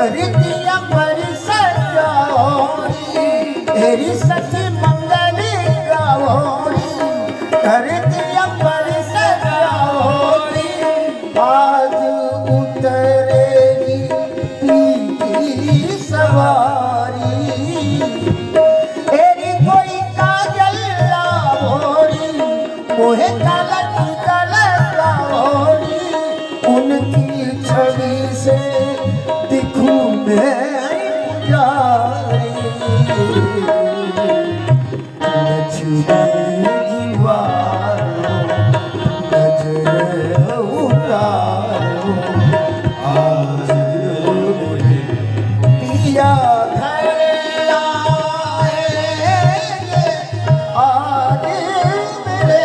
धरती अंबर सजाओरी तेरी सची मंगली गाओरी धरती अंबर सजाओरी आज उतरेगी की सवारी तेरी कोई काजल लाओरी मोहे काला टीका लगाओरी उनकी छवि से दिखूं मैं पुजारी नचुए दीवारों नजर उतारो आज मुझे पिया घर आएंगे आज मेरे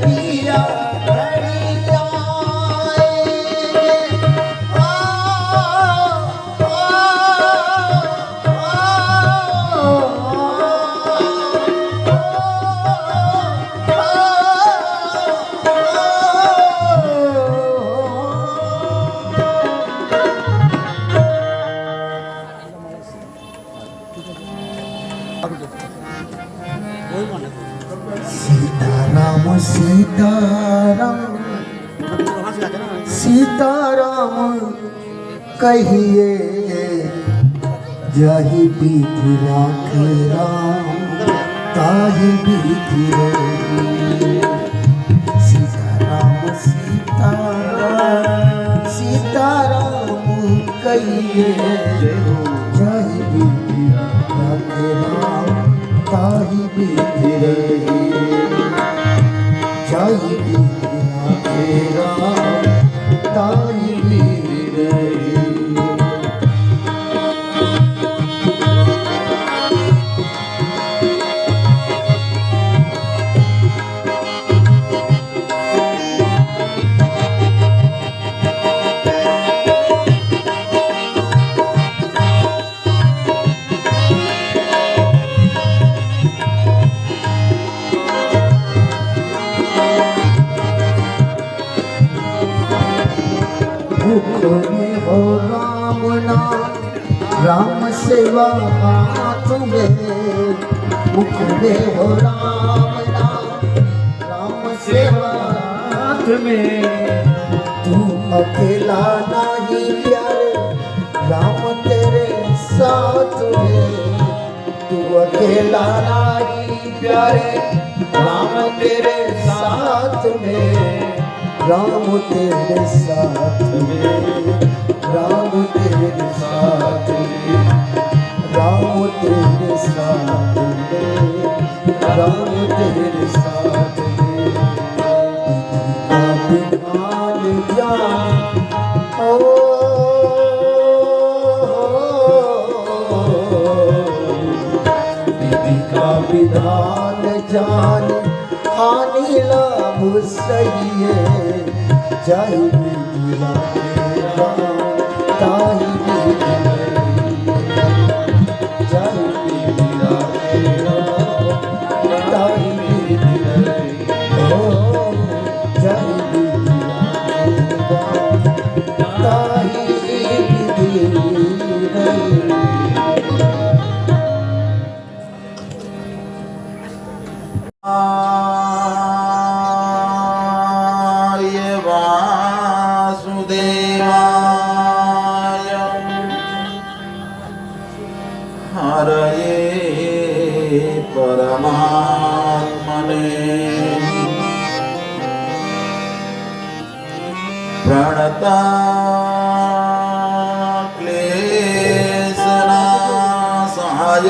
पिया घर आएंगे सीताराम सीताराम सीताराम कहिए जाहि विधि राखे राम ताहि विधि रही सीताराम सीताराम सीताराम कहिए जाहि विधि राखे राम ताहि विधि रही जाहि विधि राखे राम ताहि विधि रही मुख में हो राम नाम राम सेवा हाथ में मुख में हो राम नाम राम सेवा हाथ में तू अकेला नहीं प्यारे राम तेरे साथ में तू अकेला नहीं प्यारे राम तेरे साथ में राम तेरे साथ में राम तेरे साथ में राम तेरे साथ में राम तेरे साथ में विधान जान ओ विधि का विधान जान हानि लाभ सही है जाहि विधि राखे राम ताहि विधि रही जाहि विधि राखे राम ताहि विधि रही ओ जाहि विधि राखे राम ताहि विधि रही परमात्मने प्रणता क्लेशनाशाय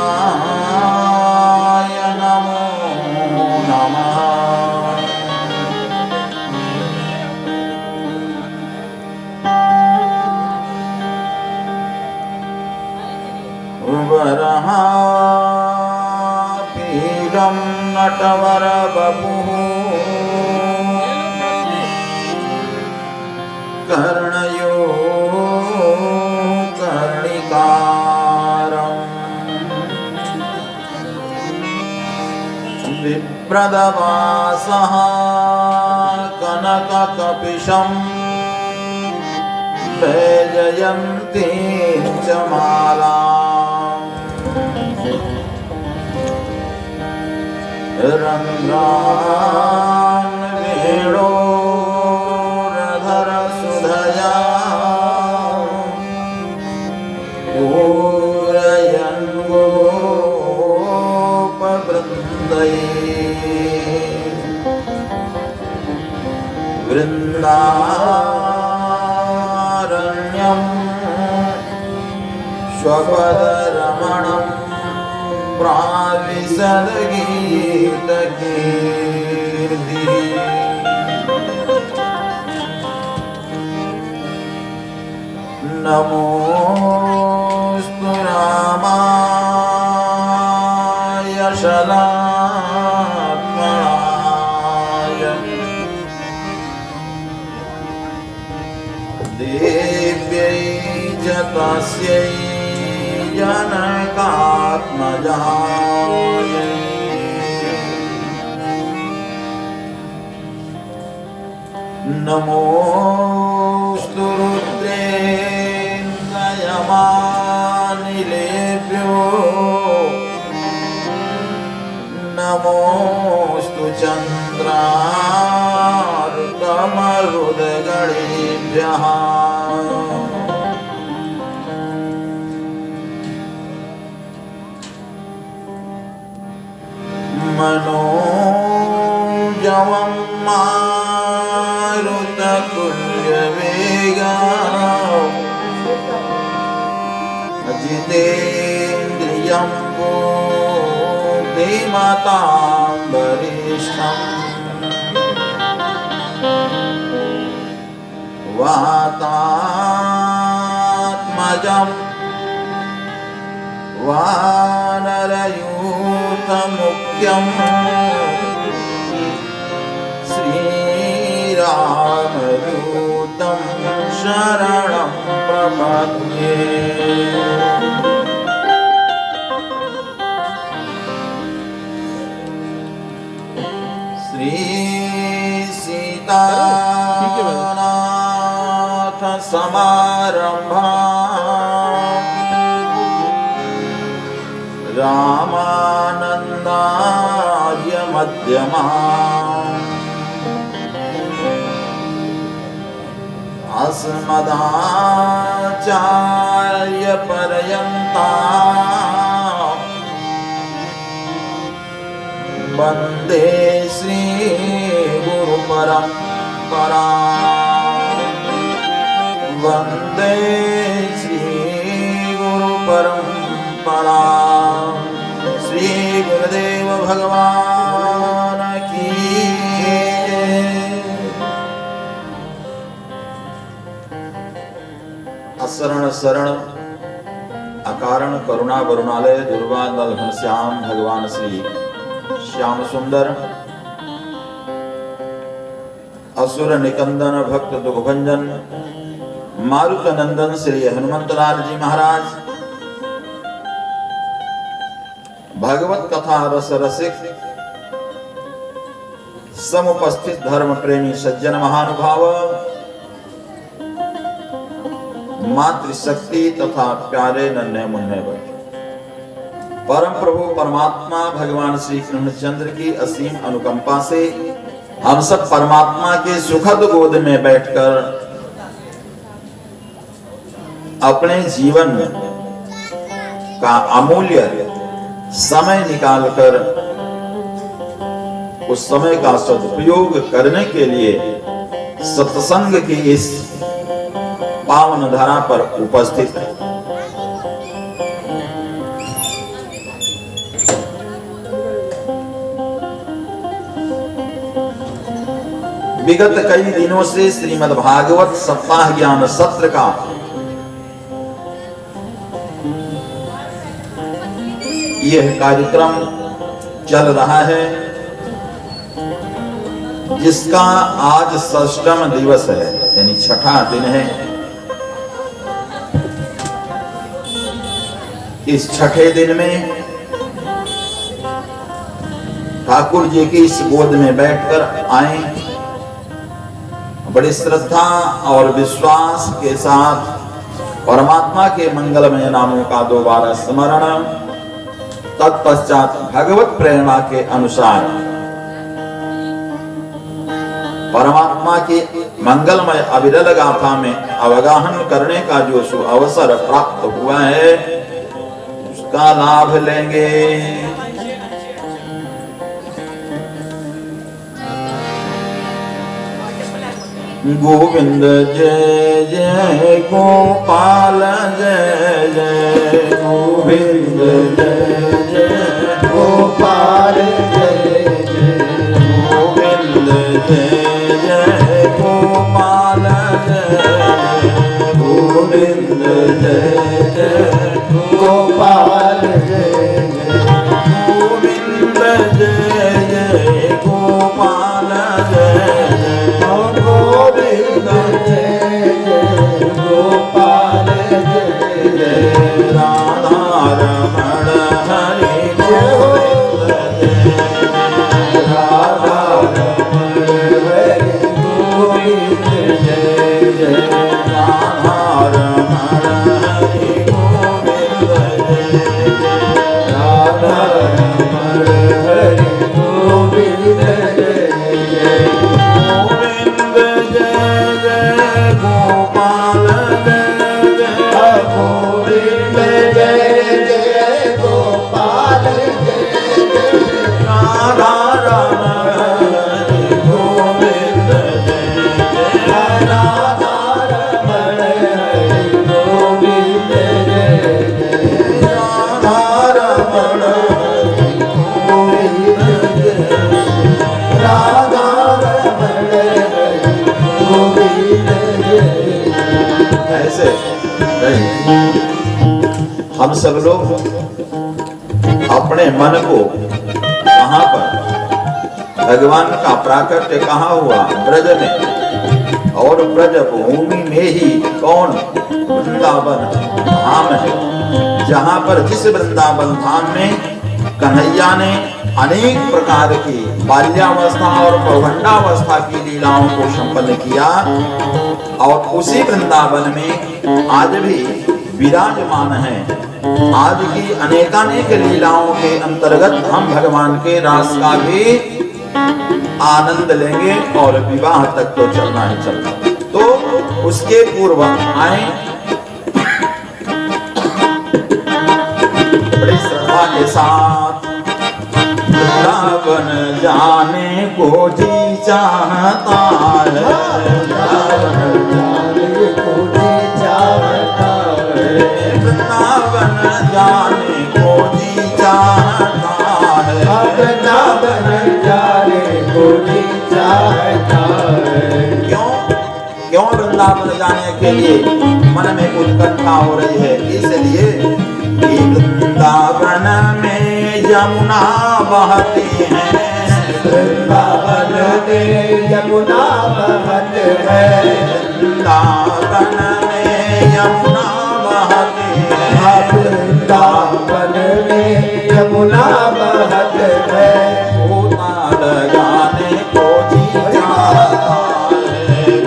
गोविन्दाय नमो नमः वरहापीडं नटवर बपुः कर्णयो कर्णिकारम् विप्रदवासः कनककपिशं वैजयन्तीं च मालाम् रन्ध्रान् वेणोरधरसुधया पूरयन् गोपवृन्दैः वृन्दारण्यं स्वपदरमणं प्राविशद्गीतकीर्तिः नमोऽस्तु रामाय शलात्मनाय देव्यै च तस्यै जनकात्मजायै नमोऽस्तु रुद्रेन्द्रयमानिलेभ्यो नमोऽस्तु चन्द्रार्कमरुदगणेभ्यः मनोजवं मारुततुल्यवेगम् जितेन्द्रियं बुद्धिमतां वरिष्ठम् वातात्मजं वानरयूथमुख्यं श्रीरामदूतं शरणं प्रपद्ये श्रीसीतानाथ समारंभा रामानन्दार्य मध्यमा अस्मदाचार्य पर्यन्ता वन्दे श्री गुरु परंपरा वन्दे श्री गुरु परंपरा श्री गुरुदेव भगवान की असरण शरण अकारण करुणा वरुणालय दुर्वादल घनश्याम भगवान श्री श्याम सुंदर असुर निकंदन भक्त दुखभंजन मारुत नंदन श्री हनुमंतलाल जी महाराज भागवत कथा रस रसिक समुपस्थित धर्म प्रेमी सज्जन महानुभाव मातृशक्ति तथा प्यारे नन्हे मुन्ने बच्चे परम प्रभु परमात्मा भगवान श्री कृष्णचंद्र की असीम अनुकंपा से हम सब परमात्मा के सुखद गोद में बैठकर अपने जीवन का अमूल्य समय निकालकर उस समय का सदुपयोग करने के लिए सत्संग की इस पावन धरा पर उपस्थित है। विगत कई दिनों से श्रीमद् भागवत सप्ताह ज्ञान सत्र का यह कार्यक्रम चल रहा है, जिसका आज षष्ठम दिवस है, यानी छठा दिन है। इस छठे दिन में ठाकुर जी की इस गोद में बैठकर आए बड़ी श्रद्धा और विश्वास के साथ परमात्मा के मंगलमय नामों का दोबारा स्मरण, तत्पश्चात भगवत प्रेरणा के अनुसार परमात्मा की मंगलमय अविरल गाथा में अवगाहन करने का जो अवसर प्राप्त हुआ है उसका लाभ लेंगे। गोविंद जय जय गोपाल जय जय गोविंद जय जय गोपाल जय जय गोविंद जय जय गोपाल जय गोविंद जय जय गोपाल जय जय गोविंद जय जय गोपाल जय गोविंद जय जय गोपाल जय जय राधा रमण हरि गोविंद जय राधा रमण हरि गोविंद जय जय राधा रमण हरि गोविंद जय राधा रमण हरि गोविंद जय जय गोविंद जय जय गोपाल जय जय गोविंद जय जय गोपाल जय जय राधा रमण हरि गोविंद जय जय राधा रमण हरि गोविंद जय जय राधा रमण हरि गोविंद जय राधा रमण हरि गोविंद जय ऐसे नहीं, हम सब लोग अपने मन को कहाँ पर, भगवान का प्राकट्य कहाँ हुआ, ब्रज में, और ब्रज भूमि में ही कौन, वृंदावन धाम है, जहाँ पर जिस वृंदावन धाम में कन्हैया ने अनेक प्रकार की बाल्यावस्था और पौगंडावस्था की लीलाओं को संपन्न किया, और उसी वृंदावन में आज भी विराजमान है। आज की अनेकानेक लीलाओं के अंतर्गत हम भगवान के रास का भी आनंद लेंगे, और विवाह तक तो चलना ही चलना। तो उसके पूर्व आए, बड़ी श्रद्धा के साथ वृंदावन जाने को जी चाहता है, वृंदावन जाने को जी चाहता है वृंदावन जाने को जी चाहता है, वृंदावन जाने को जी चाहता है क्यों वृंदावन जाने के लिए मन में उत्कंठा हो रही है? इसलिए कि वृंदावन में यमुना बहती है, वृंदावन में यमुना बहत है वृंदावन में यमुना बहती है, वृंदावन में यमुना बहत है गोता लगाने को जी चाहता है,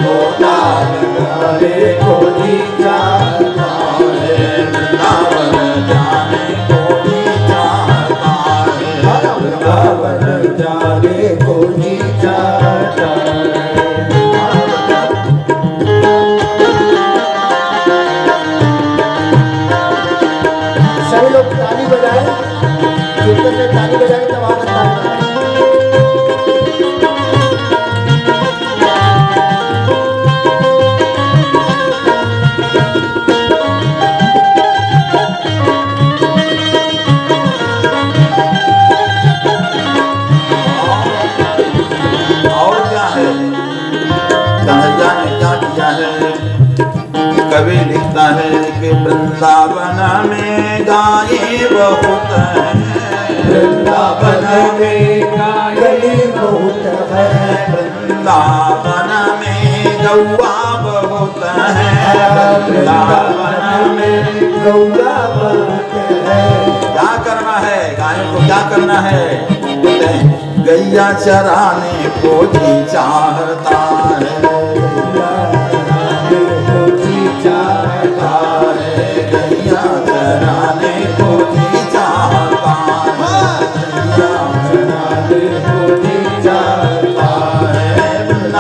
गोता लगाने को जी चाहता है वृंदावन जाने को जी चाहता है, वृंदावन जाने को जी चाहता है सभी लोग ताली बजाएं, कीर्तन में ताली बजाएं तब आनंद आएगा। और क्या है, कन्हैया ने क्या किया है? कवि लिखता है कि वृंदावन में गाये बहुत है, वृंदावन में गायली बहुत है वृंदावन में गौआ बहुत है, वृंदावन में गौरा बहुत है क्या करना है? गाय को क्या करना है? कहते हैं, गैया चराने को जी चाहता है,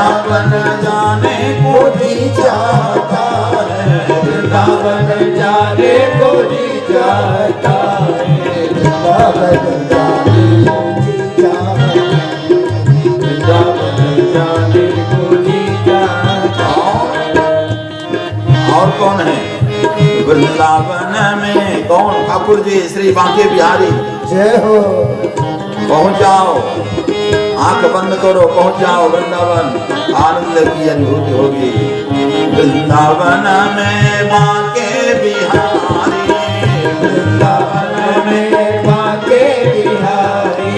वृंदावन जाने को जी चाहता है, वृंदावन जाने को जी चाहता है, वृंदावन जाने को जी चाहता है। वृंदावन जाने को जी चाहता और कौन है वृंदावन में? कौन? ठाकुर जी श्री बांके बिहारी। जय हो। पहुंच जाओ, आंख बंद करो, पहुंच जाओ वृंदावन, आनंद की अनुभूति होगी। वृंदावन में बांके बिहारी, वृंदावन में बांके बिहारी,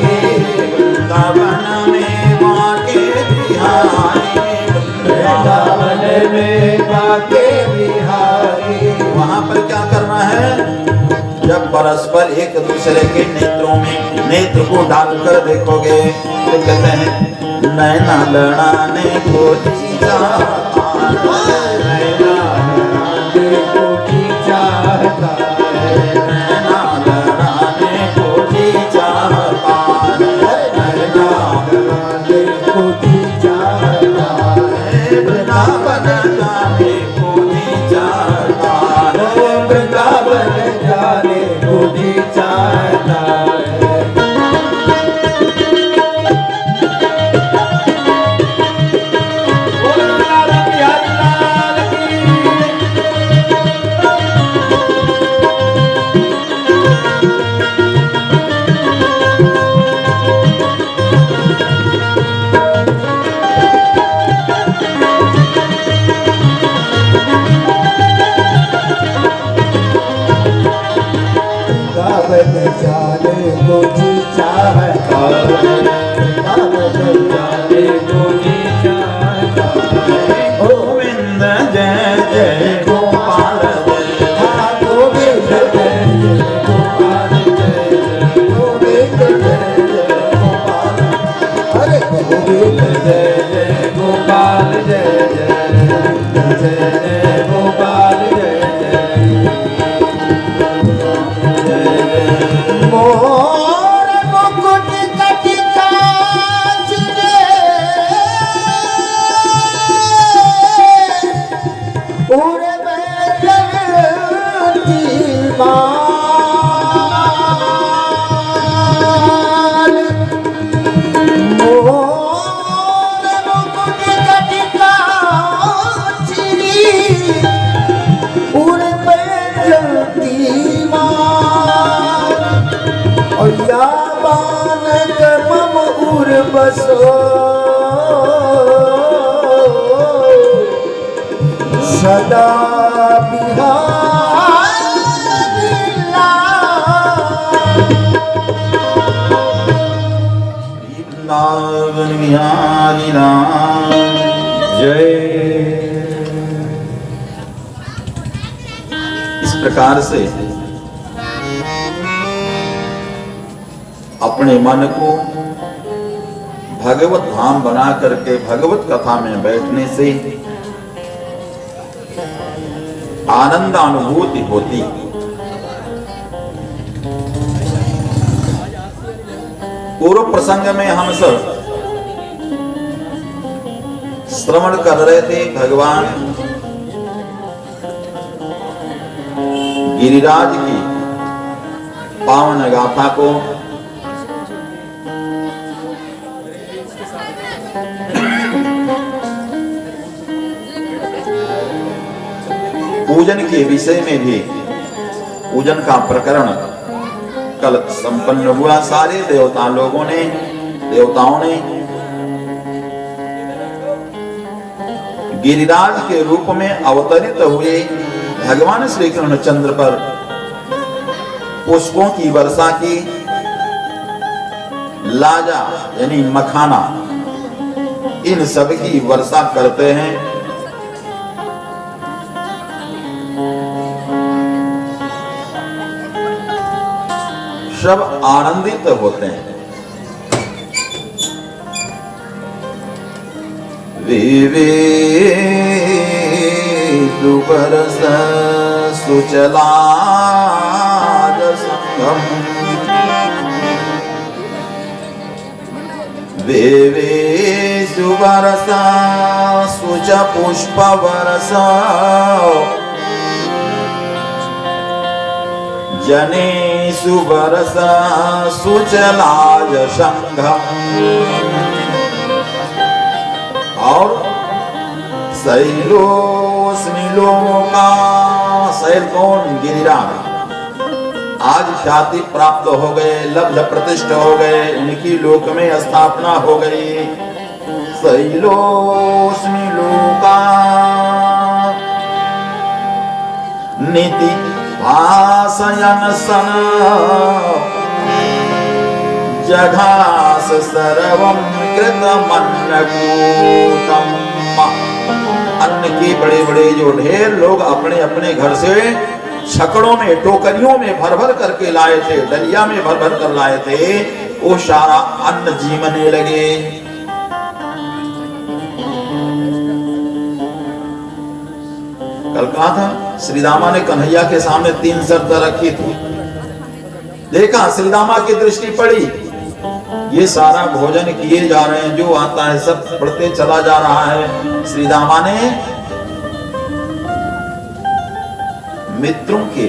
वृंदावन में बांके बिहारी, वृंदावन में बांके बिहारी। वहां पर क्या करना है? जब परस्पर एक दूसरे के नेत्रों में नेत्र को डालकर देखोगे तो कहते हैं नैना लड़ाने को जी चाहता है, नैना लड़ाने को जी चाहता है, नैना लड़ाने को जी चाहता है, नैना लड़ाने को जी चाहता है, वृंदावन जाने को जी चाहता है, वृंदावन जाने को जी चाहता है। बोलो राधा बिहारी लाल की। वृंदावन जाने को जी चाहता है, वृंदावन जाने को जी चाहता है। गोविंद जय जय गोपाल जय, गोविंद जय जय गोपाल जय जय, गोविंद जय जय गोपाल। अरे गोविंद जय जय गोपाल जय जय, जय जय गोपाल जय जय, जय जय मोर मुकुट कटिकाच रे, उड़े बैठती माल। मोर मुकुट कटिकाच रे, उड़े बैठती माल। और या बानक मम उर बसो, सदा बिहारी लाल। वृंदावन बिहारी राम। जय। इस प्रकार से अपने मन को भगवत धाम बना करके भगवत कथा में बैठने से आनंद अनुभूति होती। पूर्व प्रसंग में हम सब श्रवण कर रहे थे भगवान गिरिराज की पावन गाथा को। पूजन के विषय में भी पूजन का प्रकरण कल संपन्न हुआ। सारे देवताओं ने गिरिराज के रूप में अवतरित हुए भगवान श्री कृष्णचंद्र पर पुष्पों की वर्षा की, लाजा यानी मखाना, इन सब की वर्षा करते हैं। सब आनंदित होते हैं। विवेक सुचला संगम, वेवेश सुबरसा सुच पुष्प बरसा जने सुबरसा सुचलाज संघम। और शैलोस्मिलोका, शैल कौन? गिरिराज। आज ख्याति प्राप्त हो गए, लब्ध प्रतिष्ठ हो गए, इनकी लोक में स्थापना हो गई। शैलोस्मिलोका नीति भासयन सन जघास सर्वं कृतमन्नकूटम। अन्न के बड़े बड़े जो ढेर लोग अपने अपने घर से छकड़ों में, टोकरियों में भर भर करके लाए थे, डलिया में भर भर कर लाए थे, वो सारा अन्न जीवने लगे। कल कहा था श्रीदामा ने कन्हैया के सामने 3 शर्त रखी थी। देखा श्रीदामा की दृष्टि पड़ी, ये सारा भोजन किए जा रहे हैं, जो आता है सब बढ़ते चला जा रहा है। श्रीदामा ने मित्रों के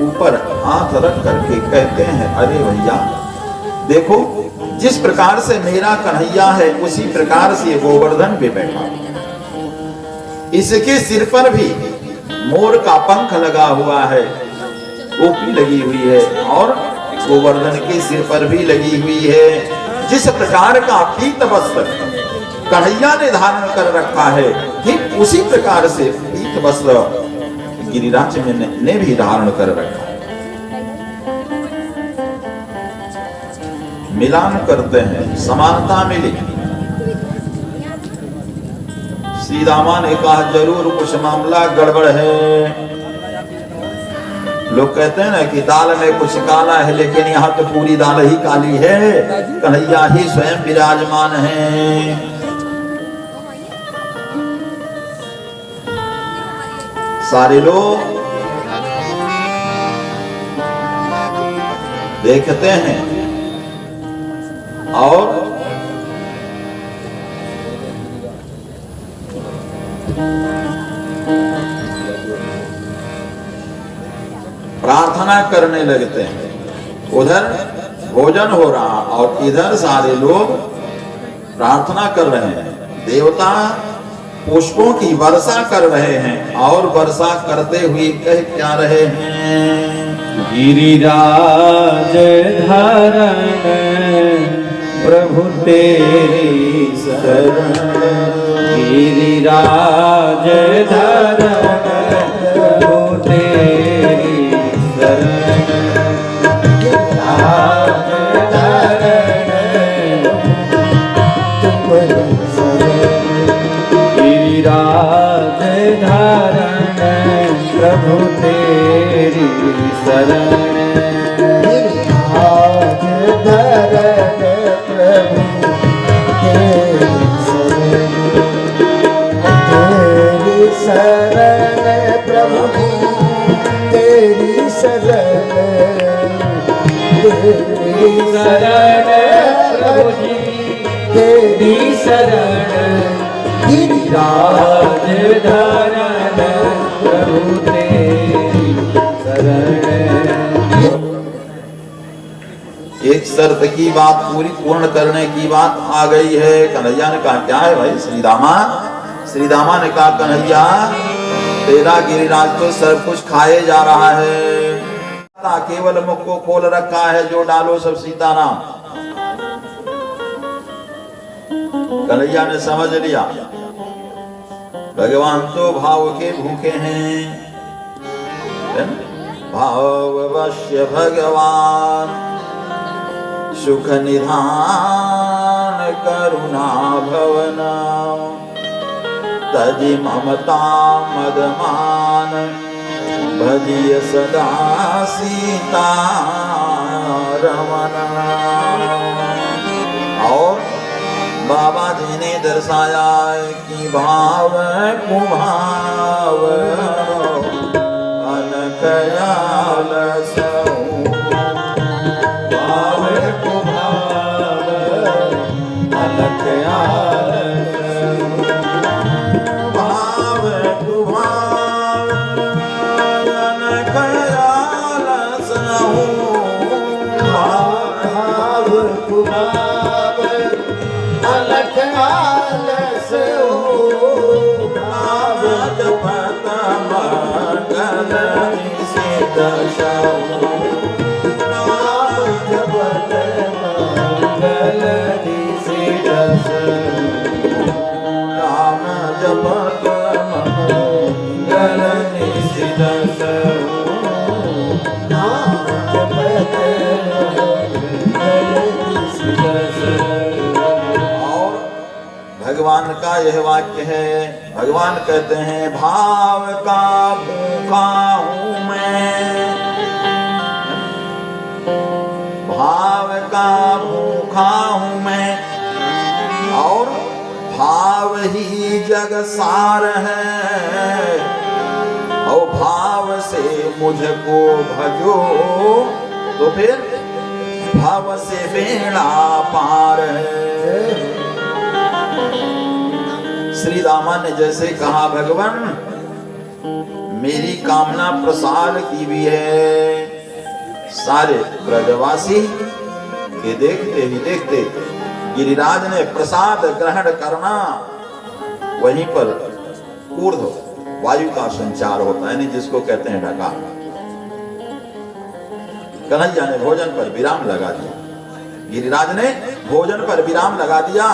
ऊपर हाथ रख करके कहते हैं, अरे भैया देखो, जिस प्रकार से मेरा कन्हैया है उसी प्रकार से गोवर्धन पे बैठा, इसके सिर पर भी मोर का पंख लगा हुआ है, टोपी लगी हुई है, और गोवर्धन के सिर पर भी लगी हुई है। जिस प्रकार का पीत वस्त्र कन्हैया ने धारण कर रखा है, ठीक उसी प्रकार से पीत वस्त्र गिरिराज ने भी धारण कर रखा है। मिलान करते हैं, समानता मिली। श्रीदामा ने कहा जरूर कुछ मामला गड़बड़ है। लोग कहते हैं ना कि दाल में कुछ काला है, लेकिन यहाँ तो पूरी दाल ही काली है, कन्हैया ही स्वयं विराजमान है। सारे लोग देखते हैं और प्रार्थना करने लगते हैं। उधर भोजन हो रहा और इधर सारे लोग प्रार्थना कर रहे हैं। देवता पुष्पों की वर्षा कर रहे हैं और वर्षा करते हुए कह क्या रहे हैं? गिरिराज धारण प्रभु तेरी शरण, गिरिराज धारण प्रभु तेरी शरण, गिरिराज धारण गिरिराज धारण प्रभु तेरी शरण, गिरिराज धारण प्रभु तेरी शरण, तेरी शरण प्रभु तेरी शरण, तेरी शरण प्रभु जी तेरी शरण, गिरिराज धारण प्रभु तेरी शरण। एक शर्त की बात पूर्ण करने की बात आ गई है। कन्हैया ने कहा क्या है भाई श्रीदामा? श्रीदामा ने कहा कन्हैया तेरा गिरिराज तो सब कुछ खाए जा रहा है, केवल मुख को खोल रखा है, जो डालो सब सीताराम। कन्हैया ने समझ लिया भगवान तो भाव के भूखे हैं, भाववश्य भगवान सुख निधान करुणा भवना, तजि ममता मदमान भजिय सदा सीता रमना। और बाबा जी ने दर्शाया कि भाव कुभाव अनकयाल सऊ, भाव कुभाव अनकयाल दशऊ नाम जपत मंगल निशिदसु नाम जपत मंगल निशिदसु नाम जपत मंगल निशिदसु। और भगवान का यह वाक्य है, भगवान कहते हैं भाव का भूखा हूं मैं, भाव का भूखा हूं मैं, और भाव ही जग सार है, और भाव से मुझको भजो तो फिर भाव से बेड़ा पार है। श्री रामा ने जैसे कहा भगवान मेरी कामना प्रसाद की भी है, सारे ब्रजवासी के देखते ही देखते गिरिराज ने प्रसाद ग्रहण करना, वहीं पर ऊर्ध्व वायु का संचार होता है, नहीं जिसको कहते हैं ढका। कन्हैया ने भोजन पर विराम लगा दिया, गिरिराज ने भोजन पर विराम लगा दिया।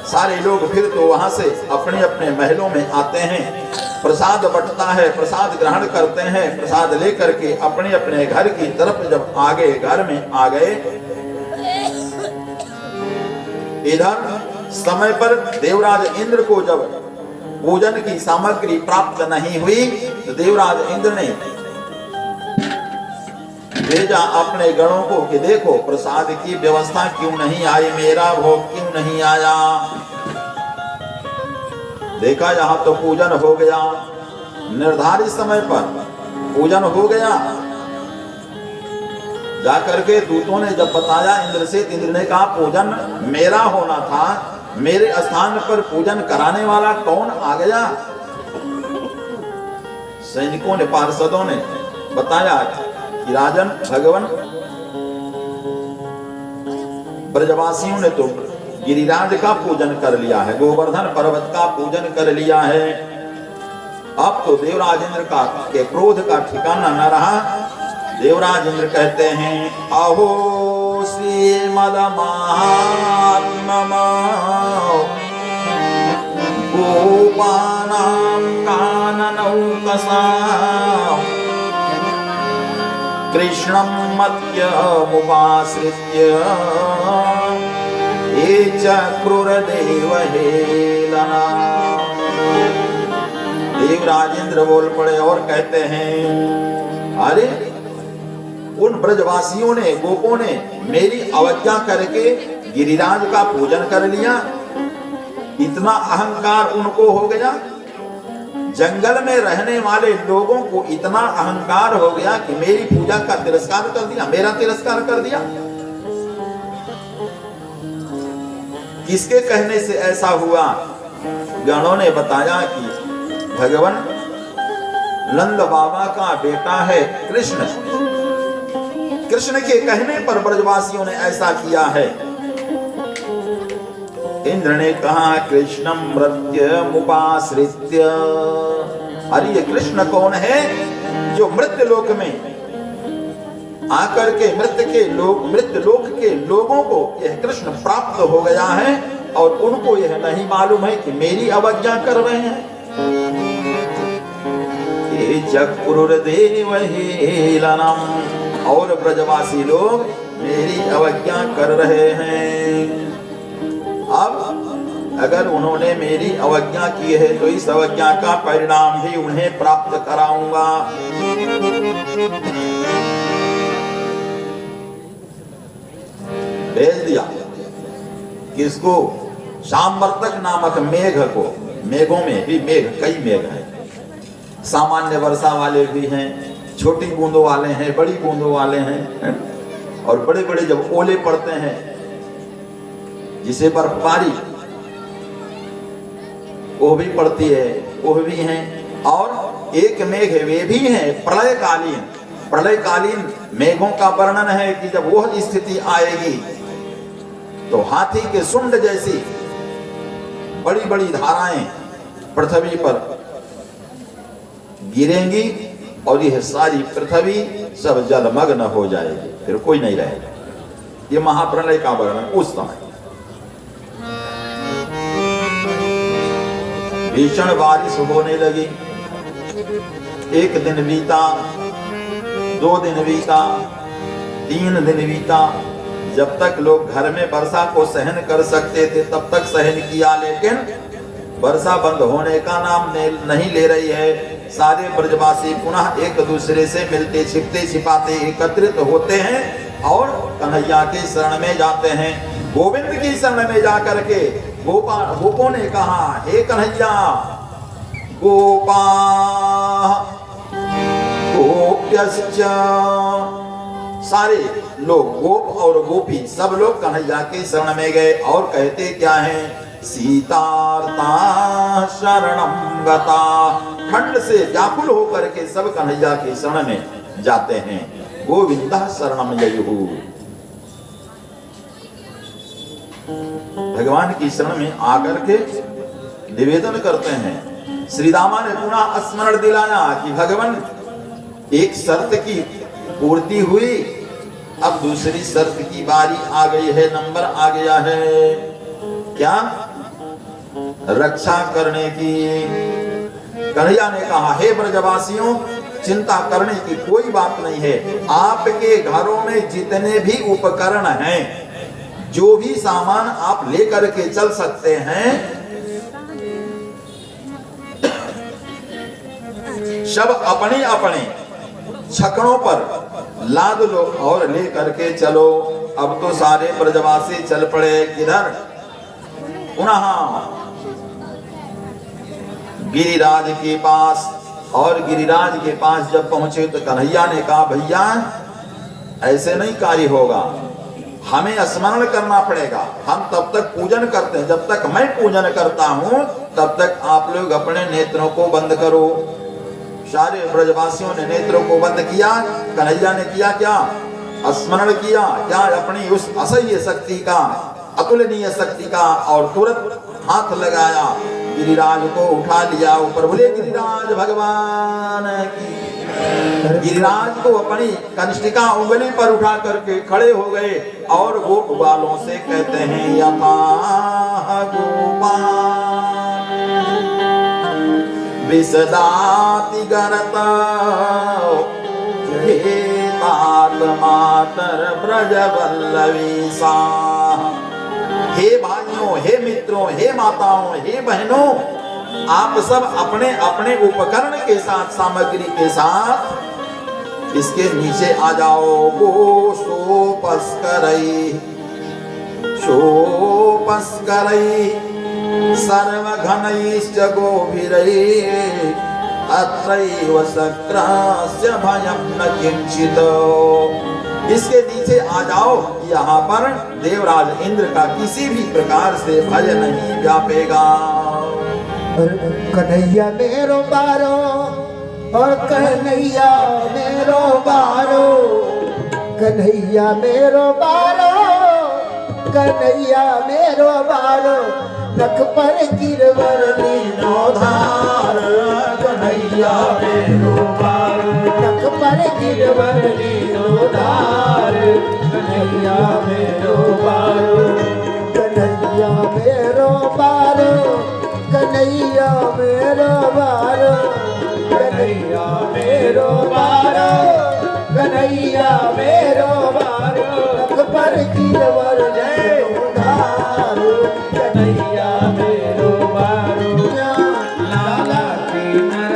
सारे लोग फिर तो वहां से अपने अपने महलों में आते हैं, प्रसाद बंटता है, प्रसाद ग्रहण करते हैं, प्रसाद लेकर के अपने अपने घर की तरफ जब आगे घर में आ गए, इधर समय पर देवराज इंद्र को जब भोजन की सामग्री प्राप्त नहीं हुई तो देवराज इंद्र ने भेजा अपने गणों को कि देखो प्रसाद की व्यवस्था क्यों नहीं आई, मेरा भोग क्यों नहीं आया। देखा यहां तो पूजन हो गया, निर्धारित समय पर पूजन हो गया। जाकर के दूतों ने जब बताया इंद्र से, इंद्र ने कहा पूजन मेरा होना था, मेरे स्थान पर पूजन कराने वाला कौन आ गया। सैनिकों ने पार्षदों ने बताया कि राजन भगवान ब्रजवासियों ने तो गिरिराज का पूजन कर लिया है, गोवर्धन पर्वत का पूजन कर लिया है, अब तो देवराज इंद्र का के क्रोध का ठिकाना न रहा। देवराज इंद्र कहते हैं अहो श्रीमद महात्मा गोपानां काननौकसा कृष्णं मत्यमुपाश्रित्य ये च क्रूरदेवहेलना। देवराज इंद्र बोल पड़े और कहते हैं अरे उन ब्रजवासियों ने, गोपों ने मेरी अवज्ञा करके गिरिराज का पूजन कर लिया, इतना अहंकार उनको हो गया। जंगल में रहने वाले लोगों को इतना अहंकार हो गया कि मेरी पूजा का तिरस्कार कर दिया, मेरा तिरस्कार कर दिया। किसके कहने से ऐसा हुआ? गणों ने बताया कि भगवान नंद बाबा का बेटा है कृष्ण, कृष्ण के कहने पर ब्रजवासियों ने ऐसा किया है। इंद्र ने कहा कृष्णं मृत्युमुपाश्रित्य, अरे ये कृष्ण कौन है जो मृत्यु लोक में आकर के मृत्यु लोक के लोगों को यह कृष्ण प्राप्त हो गया है और उनको यह नहीं मालूम है कि मेरी अवज्ञा कर रहे हैं। ये चक्रुरदेवहेलनम, और ब्रजवासी लोग मेरी अवज्ञा कर रहे हैं। अब अगर उन्होंने मेरी अवज्ञा की है तो इस अवज्ञा का परिणाम भी उन्हें प्राप्त कराऊंगा। भेज दिया किसको? शामवर्तक नामक मेघ को। मेघों में भी मेघ, कई मेघ हैं, सामान्य वर्षा वाले भी हैं, छोटी बूंदों वाले हैं, बड़ी बूंदों वाले हैं, और बड़े बड़े जब ओले पड़ते हैं जिसे बर्फबारी वो भी पड़ती है, वो भी हैं। और एक मेघ वे भी हैं प्रलयकालीन, प्रलयकालीन मेघों का वर्णन है कि जब वह स्थिति आएगी तो हाथी के सुंड जैसी बड़ी बड़ी धाराएं पृथ्वी पर गिरेंगी और यह सारी पृथ्वी सब जलमग्न हो जाएगी, फिर कोई नहीं रहेगा। ये महाप्रलय का वर्णन उस समय। भीषण बारिश होने लगी। एक दिन बीता, 2 दिन बीता, 3 दिन बीता। जब तक लोग घर में वर्षा को सहन कर सकते थे तब तक सहन किया, लेकिन वर्षा बंद होने का नाम नहीं ले रही है। सारे ब्रजवासी पुनः एक दूसरे से मिलते, छिपते छिपाते एकत्रित होते हैं और कन्हैया के शरण में जाते हैं। गोविंद की शरण में जाकर के गोपों ने कहा, हे कन्हैया, गोपा गोप्यश्च, सारे लोग गोप और गोपी सब लोग कन्हैया के शरण में गए और कहते क्या है, सीतार्ता शरणं गता। ठंड से व्याकुल होकर के सब कन्हैया के शरण में जाते हैं। गोविंदः शरणं ययुः, भगवान की शरण में आकर के निवेदन करते हैं। श्री रामा ने पुनः स्मरण दिलाया कि भगवान, एक शर्त की पूर्ति हुई, अब दूसरी शर्त की बारी आ गई है, नंबर आ गया है। क्या? रक्षा करने की। कन्हैया ने कहा, हे ब्रजवासियों, चिंता करने की कोई बात नहीं है। आपके घरों में जितने भी उपकरण हैं, जो भी सामान आप लेकर के चल सकते हैं, सब अपने अपने छकड़ों पर लाद लो और ले करके चलो। अब तो सारे ब्रजवासी चल पड़े। किधर? पुनः गिरिराज के पास। और गिरिराज के पास जब पहुंचे तो कन्हैया ने कहा, भैया ऐसे नहीं कार्य होगा, हमें स्मरण करना पड़ेगा। हम तब तक पूजन करते हैं, जब तक मैं पूजन करता हूं तब तक आप लोग अपने नेत्रों को बंद करो। सारे ब्रजवासियों ने नेत्रों को बंद किया। कन्हैया ने किया क्या? स्मरण किया क्या? अपनी उस असह्य शक्ति का, अतुलनीय शक्ति का, और तुरंत हाथ लगाया, गिरिराज को उठा लिया ऊपर। बोले गिरिराज भगवान की। गिरिराज को अपनी कनिष्ठिका उंगली पर उठा करके खड़े हो गए और गोप बालों से कहते हैं, यथा गोपाल विसदाति गरता हे तात मातर ब्रज वल्लवी सा। हे भाइयों, हे मित्रों, हे माताओं, हे बहनों, आप सब अपने अपने उपकरण के साथ, सामग्री के साथ इसके नीचे आ जाओ। गो शोपस्करई शोपस्करई सर्वघनैश्च गोभिरई अत्रैव शक्रस्य भयं न किंचित्। इसके नीचे आ जाओ, यहाँ पर देवराज इंद्र का किसी भी प्रकार से भय नहीं व्यापेगा। कन्हैया मेरो बारो और कन्हैया मेरो बारो, कन्हैया मेरो बारो, कन्हैया मेरो बारो, नख पर गिरवर लीनो धार। कन्हैया मेरो बारो, नख पर गिरवर लीनो धार। कन्हैया मेरो बारो, कन्हैया मेरो बारो, कन्हैया मेरो बारो, कन्हैया मेरो बारो, कन्हैया मेरो बारो, नख पर गिरवर लीनो धार। कन्हैया मेरो बारो, लाला की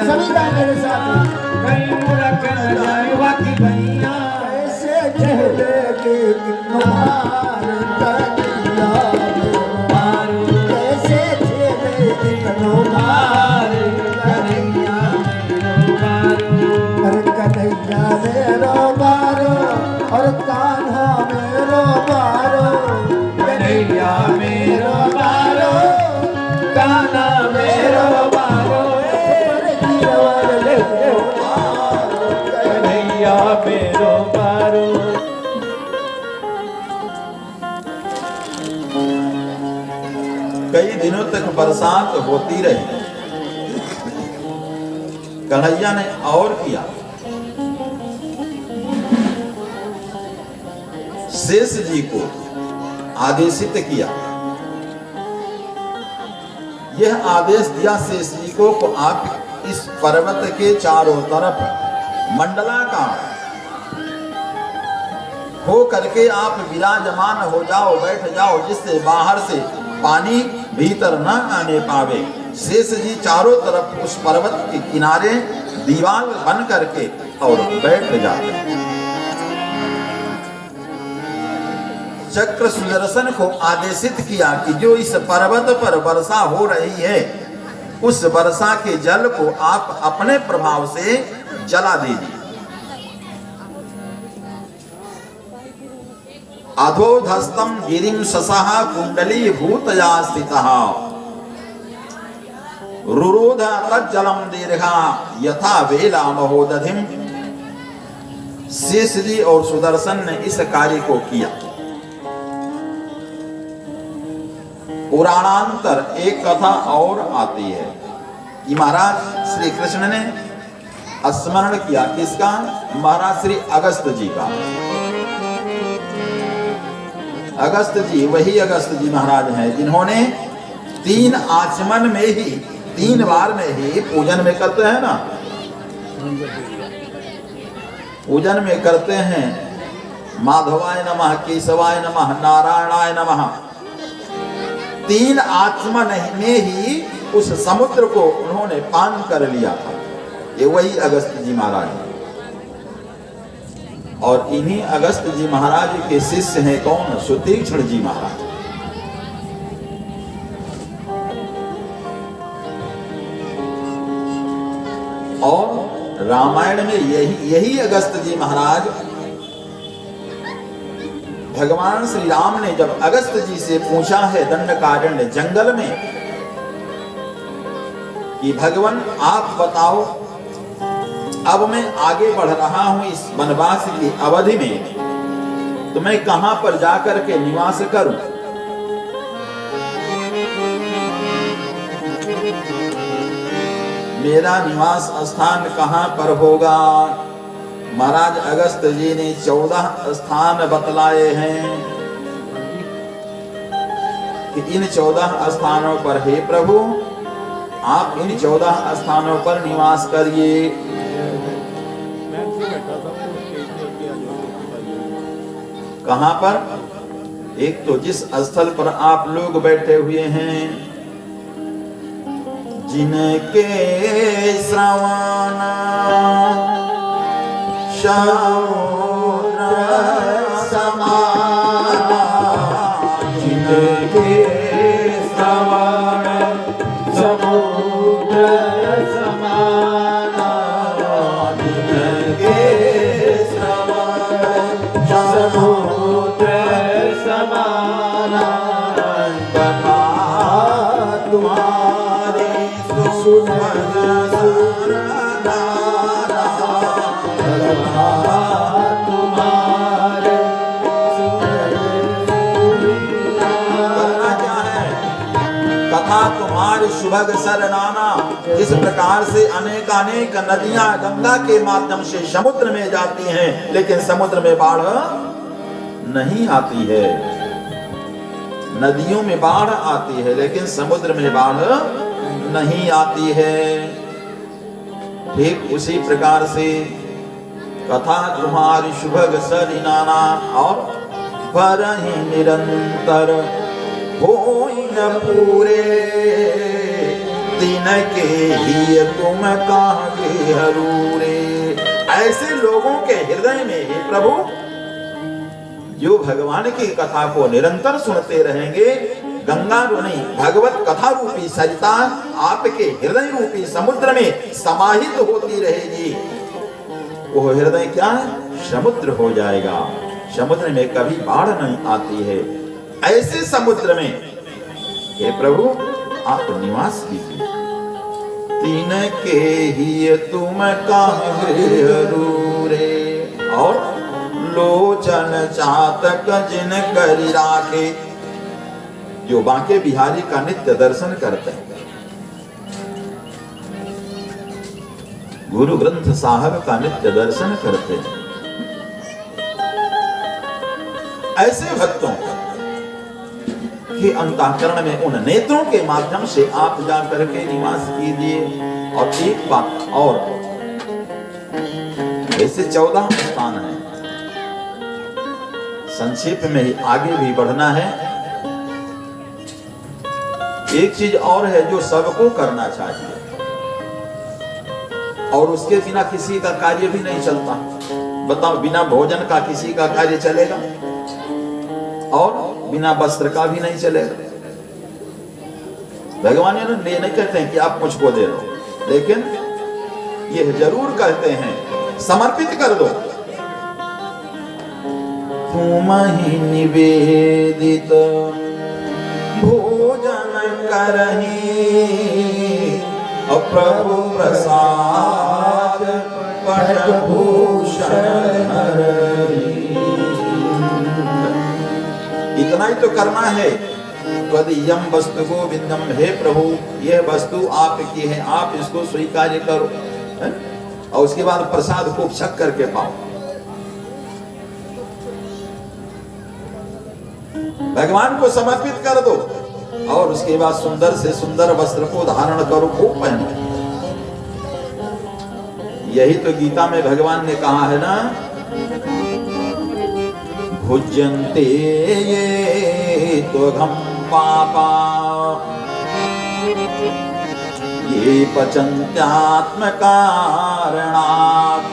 सभी का मेरे साथ कहीं मूर्ख न जाए वाकी भैया, ऐसे चहले के तुम्हार कन्हैया मेरो बारो, ऐसे चहले के तुम्हार कन्हैया मेरो बारो। और कन्हैया मेरो बारो और कान्हा मेरो बारो, कन्हैया मेरो बारो, कान्हा मेरो बारो, कन्हैया मेरो बारो। कई दिनों तक बरसात होती रही। कन्हैया ने और किया, शेष जी को आदेशित किया, यह आदेश दिया शेष जी को आप इस पर्वत के चारों तरफ मंडलाकार हो करके आप विराजमान हो जाओ, बैठ जाओ, जिससे बाहर से पानी भीतर न आने पावे। शेष जी चारों तरफ उस पर्वत के किनारे दीवार बन करके और बैठ जाते। चक्र सुदर्शन को आदेशित किया कि जो इस पर्वत पर वर्षा हो रही है, उस वर्षा के जल को आप अपने प्रभाव से जला दीजिए। अधोधस्तम गिरिम ससः कुंडली भूतया स्थितः रुरोध तज्जलम दीर्घा यथा वेला महोदधिम। शेष जी और सुदर्शन ने इस कार्य को किया। पुराणांतर एक कथा और आती है कि महाराज श्री कृष्ण ने स्मरण किया किसका? महाराज श्री अगस्त जी का। अगस्त जी वही अगस्त जी महाराज हैं जिन्होंने 3 आचमन में ही 3 बार में ही पूजन में करते हैं ना, पूजन में करते हैं माधवाय नमः, केशवाय नमः, नारायणाय नमः। 3 आचमन में ही उस समुद्र को उन्होंने पान कर लिया था। ये वही अगस्त जी महाराज हैं। और इन्हीं अगस्त जी महाराज के शिष्य हैं कौन? सुतीक्ष्ण जी महाराज। और रामायण में यही अगस्त जी महाराज, भगवान श्री राम ने जब अगस्त जी से पूछा है दंडकारण्य जंगल में कि भगवान आप बताओ, अब मैं आगे बढ़ रहा हूं इस वनवास की अवधि में, तो मैं कहां पर जाकर के निवास करूं? मेरा निवास स्थान कहां पर होगा? महाराज अगस्त जी ने 14 स्थान बतलाए हैं कि इन 14 स्थानों पर हे प्रभु आप इन 14 स्थानों पर निवास करिए। कहां पर? एक तो जिस स्थल पर आप लोग बैठे हुए हैं, जिनके श्रवण समुद्र समान, जिनके श्रवण समुद्र समान, जिनके श्रवण समुद्र समान, कथा तुम्हारी सुमन सुरनारा, तुम्हारे करना क्या है? कथा तुम्हारी सुभग सरनाना। जिस प्रकार से अनेक नदियां गंगा के माध्यम से समुद्र में जाती हैं, लेकिन समुद्र में बाढ़ नहीं आती है। नदियों में बाढ़ आती है लेकिन समुद्र में बाढ़ नहीं आती है। ठीक उसी प्रकार से कथा तुम्हारी सुभग सरिनाना और भरहि निरंतर होई न पूरे, तिनके ही तुम काहे हरूले। ऐसे लोगों के हृदय में हे प्रभु जो भगवान की कथा को निरंतर सुनते रहेंगे, गंगा नहीं भगवत कथा रूपी सरिता आपके हृदय रूपी समुद्र में समाहित होती रहेगी। वो हृदय क्या है? समुद्र हो जाएगा। समुद्र में कभी बाढ़ नहीं आती है। ऐसे समुद्र में हे प्रभु आप निवास कीजिए। तीन के ही तुम काहे हरूले, और लोचन चातक जिन करी राखे, जो बांके बिहारी का नित्य दर्शन करते हैं, गुरु ग्रंथ साहब का नित्य दर्शन करते हैं, ऐसे भक्तों के अंतःकरण में उन नेत्रों के माध्यम से आप जाकर के निवास कीजिए। और एक बात और, ऐसे 14 स्थान है, संक्षेप में ही आगे भी बढ़ना है। एक चीज और है जो सबको करना चाहिए, और उसके बिना किसी का कार्य भी नहीं चलता। बताओ, बिना भोजन का किसी का कार्य चलेगा? और बिना वस्त्र का भी नहीं चलेगा। भगवान ये नहीं कहते हैं कि आप मुझको दे दो, लेकिन ये जरूर कहते हैं समर्पित कर दो। तुम ही निवेदित भोजन करही, प्रभु प्रसाद पटभूषण हरहि। इतना ही तो करना है। त्वदीयं वस्तु गोविंदम, हे प्रभु यह वस्तु आपकी है, आप इसको स्वीकार करो। और उसके बाद प्रसाद को छक करके पाओ। भगवान को समर्पित कर दो, और उसके बाद सुंदर से सुंदर वस्त्र को धारण करो, खूब पहनो। यही तो गीता में भगवान ने कहा है ना, भुज्यन्ते ये त्वघं पापा ये पचन्त्यात्म कारणात्।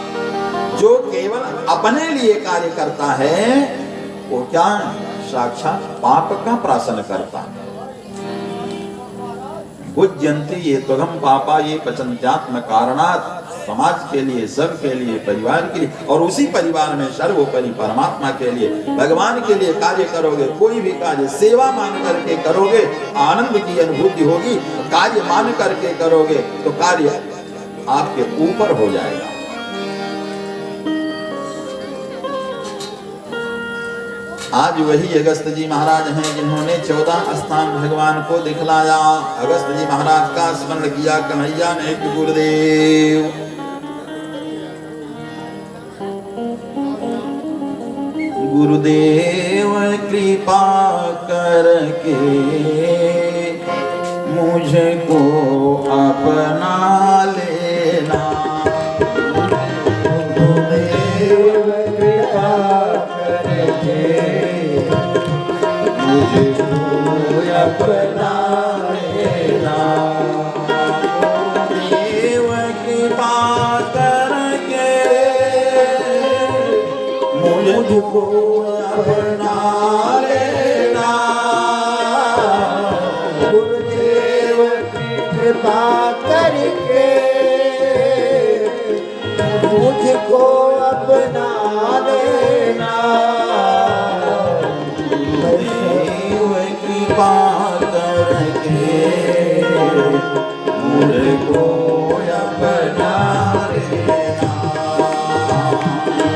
जो केवल अपने लिए कार्य करता है वो क्या साक्षात पाप का प्राशन करता है। भुज्यन्ते ये त्वघं पापा ये पचन्त्यात्म कारणात्, समाज के लिए, सबके लिए, परिवार के लिए, और उसी परिवार में सर्वोपरि परमात्मा के लिए, भगवान के लिए कार्य करोगे। कोई भी कार्य सेवा मान करके करोगे, आनंद की अनुभूति होगी। कार्य मान करके करोगे तो कार्य आपके ऊपर हो जाएगा। आज वही अगस्त जी महाराज हैं जिन्होंने 14 स्थान भगवान को दिखलाया। अगस्त जी महाराज का स्मरण किया कन्हैया ने कि गुरुदेव, गुरुदेव कृपा करके मुझको अपना लेना। गुरुदेव कृपा करके मुझको अपना लेना। गुरुदेव कृपा करके मुझको अपना लेना। गुरुदेव कृपा करके मुझको अपना लेना। गुरुदेव कृपा करके मुझको अपना लेना।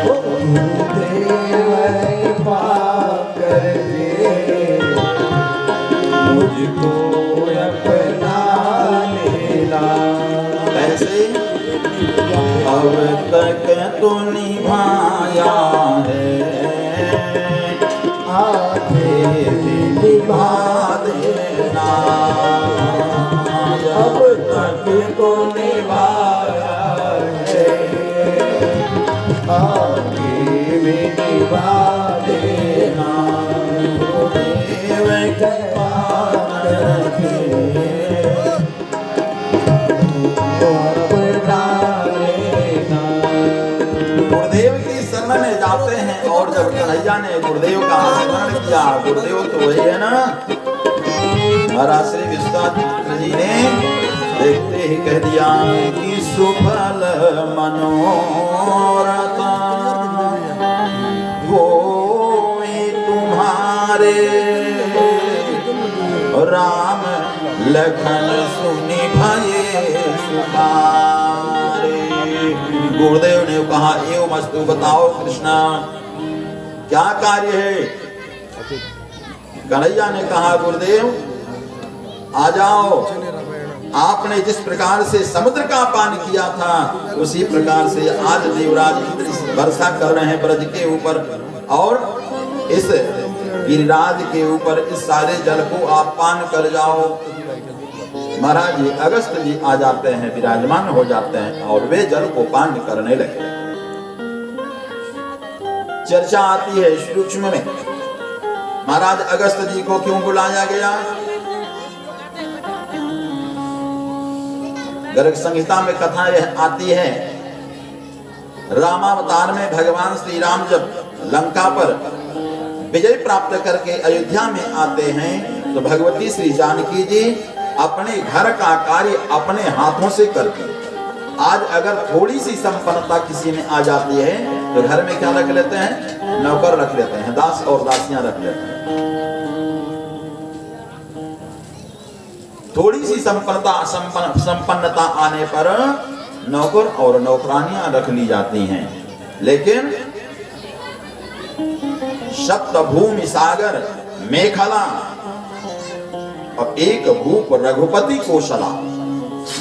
गुरुदेव कृपा करके मुझको अपना लेना। ऐसे अब तक तो निभाया है, आगे भी निभा देना। अब तक तो निभाया है, आगे भी निभा देना। गुरुदेव कृपा करके गुरुदेव की शरण में जाते हैं। और जब कन्हैया ने गुरुदेव का स्मरण किया, गुरुदेव तो वही है ना, महाराज श्री विश्वामित्र जी ने देखते ही कह दिया कि सुफल मनोरथ होए तुम्हारे, राम लखन सुनि भये सुमारे। गुरुदेव ने कहा, एवं मस्तु, बताओ कृष्णा क्या कार्य है? कन्हैया ने कहा, गुरुदेव आ जाओ। आपने जिस प्रकार से समुद्र का पान किया था उसी प्रकार से आज देवराज इंद्र वर्षा कर रहे हैं ब्रज के ऊपर, और इस गिरिराज के ऊपर इस सारे जल को आप पान कर जाओ। महाराज जी अगस्त जी आ जाते हैं, विराजमान हो जाते हैं और वे जल को पान करने लगे। चर्चा आती है सूक्ष्म में, महाराज अगस्त जी को क्यों बुलाया गया? गर्ग संहिता में कथा यह आती है, रामावतार में भगवान श्री राम जब लंका पर विजय प्राप्त करके अयोध्या में आते हैं तो भगवती श्री जानकी जी अपने घर का कार्य अपने हाथों से करती। आज अगर थोड़ी सी संपन्नता किसी में आ जाती है तो घर में क्या रख लेते हैं? नौकर रख लेते हैं, दास और दासियां रख लेते हैं। थोड़ी सी संपन्नता आने पर नौकर और नौकरानियां रख ली जाती हैं, लेकिन सप्त भूमि सागर मेखला और एक भूप रघुपति कोशला,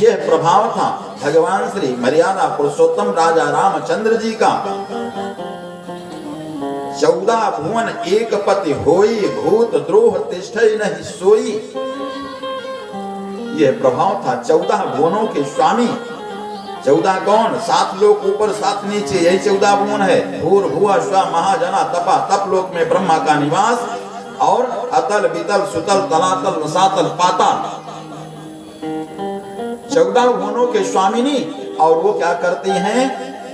यह प्रभाव था भगवान श्री मर्यादा पुरुषोत्तम राजा रामचंद्र जी का। 14 भुवन एक पति होई, भूत द्रोह तिष्ठई नहीं सोई, यह प्रभाव था 14 भुवनों के स्वामी। 14 कौन? 7 लोक ऊपर 7 नीचे, यही 14 भुवन है। भूर भुआ स्व महाजना तपा, तप लोक में ब्रह्मा का निवास, और अतल वितल सुतल तलातल रसातल पाताल, 14 भुवनों के स्वामिनी। और वो क्या करती हैं?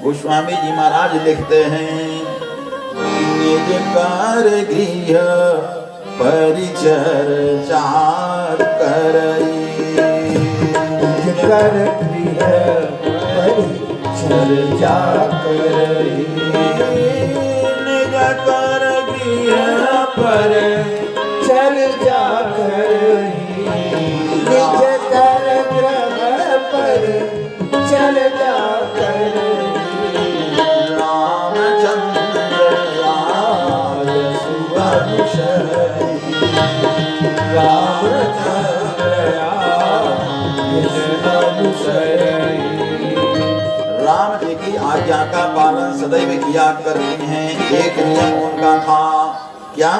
गोस्वामी जी महाराज लिखते हैं, निज कर गृह परिचर्चा करई, कर गृह परिचर्चा करई, निज कर गृह परिचर्चा करई, निज कर गृह परिचर्चा करई, रामचंद्र राज सुअनुसरई, रामचंद्र अनुसरई। राम जी की आज्ञा का पालन सदैव किया करते हैं। एक नियम उनका था, क्या?